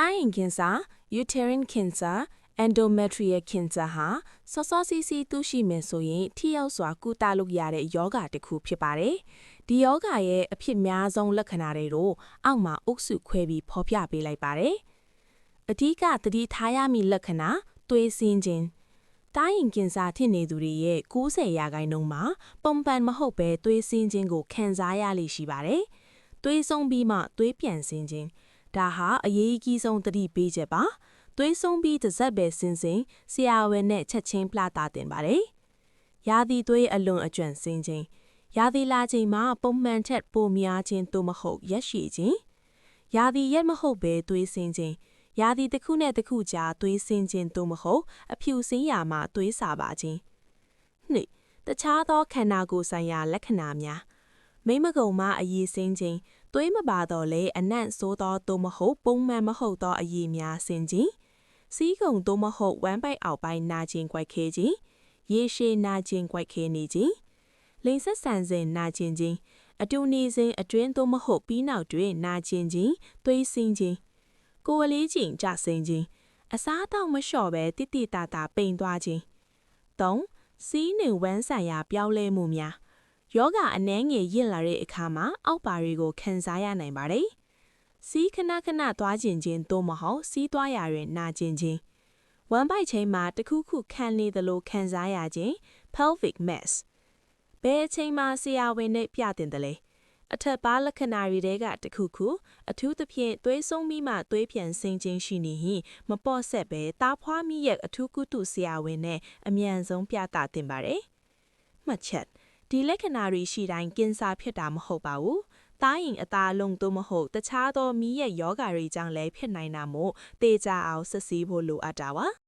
တိုင်းရင်ကင်ဆာ uterine cancer endometrial cancer ဟာစောစောစီးစီးသိရှိမယ်ဆိုရင်ထိရောက်စွာကုသလို့ရတဲ့ယောဂတစ်ခုဖြစ်ပါတယ်ဒီယောဂရဲ့အဖြစ်များဆုံးလက္ခဏာတွေကိုအောက်မှာအုပ်စုခွဲပြီးဖော်ပြပေးလိုက်ပါတယ်အဓိကသတိထားရမည့်လက္ခဏာသွေးစင်းခြင်းတိုင်းရင်ကင်ဆာဖြစ်နေသူတွေရဲ့90%မှာပုံမှန်မဟုတ်ဘဲသွေးစင်းခြင်းကိုခံစားရလိမ့်ရှိပါတယ်သွေးဆုံးပြီးမှသွေးပြန်စင်းခြင်းဒါဟာအရေးကြီးဆုံးသတိပေးချက်ပါသွေးဆုံးပြီးတစ်စက်ပဲစင်းဆရာဝန်နဲ့ချက်ချင်းပြသတင်ပါတယ်ရာသီသွေးအလွန်အကျွံစင်းခြင်းရာသီလာချိန်မှာပုံမှန်ထက်ပိုများခြင်းသို့မဟုတ်ရက်ရှည်ခြင်းရာသီရက်မဟုတ်ဘဲသွေးစင်းခြင်းရာသီတစ်ခုနဲ့တစ်ခုကြားသွေးစင်းခြင်းသို့မဟုတ်အဖြူစင်းရာမှာသွေးစာပါခြင်းနှစ်တခြားသောခန္ဓာကိုယ်ဆိုင်ရာလက္ခဏာများမိမကုံမှာအရည်စင်းခြင်းသွေးမပါတော့လဲအနံ့ဆိုးသောသို့မဟုတ်ပုံမှန်မဟုတ်သောအရည်များစင်းခြင်းစီးကုံသို့မဟုတ်ဝမ်းပိုက်အောက်ပိုင်းနာကျင်ကြွက်ခဲခြင်းရေရှည်နာကျင်ကြွက်ခဲနေခြင်းလိင်ဆက်ဆံစဉ်နာကျင်ခြင်းအတူနေစဉ်အတွင်းသို့မဟုတ်ပြီးနောက်တွင်နာကျင်ခြင်းသွေးစင်းခြင်းကိုယ်လေးချိန်ကြဆင်းခြင်းအစားအသောက်မလျှော့ဘဲတိတိတတာပိန်သွားခြင်း၃စီးနှင်ဝမ်းဆိုင်ရာပြောင်းလဲမှုများယောဂအနှဲငယ်ရင့်လာတဲ့အခါမှာအောက်ပါတွေကိုခံစားရနိုင်ပါတယ်စီးခဏခဏသွားကျင်ခြင်းသို့မဟုတ်စီးသွားရာတွင်နာကျင်ခြင်းဝမ်းပိုက်ချိန်မှာတစ်ခုခုခံနေသလိုခံစားရခြင်း pelvic mass ဘယ်အချိန်မှာဆရာဝန်နဲ့ပြတင်တယ်လဲအထက်ပါလက္ခဏာတွေကတစ်ခုခုအထူးသဖြင့်သွေးဆုံးပြီးမှသွေးပြန်ဆင်းခြင်းရှိနေရင်မပေါ့ဆက်ပဲတားဖွားမိရဲ့အထူးကုတုဆရာဝန်နဲ့အမြန်ဆုံးပြသတင်ပါတယ်မှတ်ချက်ဒီလက္ခဏာတွေရှိတိုင်းကင်ဆာဖြစ်တာမဟုတ်ပါဘူး။သားရင်အသားလုံးသို့မဟုတ်တခြားသောမီးရဲ့ယောဂါတွေကြောင့်လည်းဖြစ်နိုင်တာမို့သေချာအောင်စစ်ဆေးဖို့လိုအပ်တာပါ။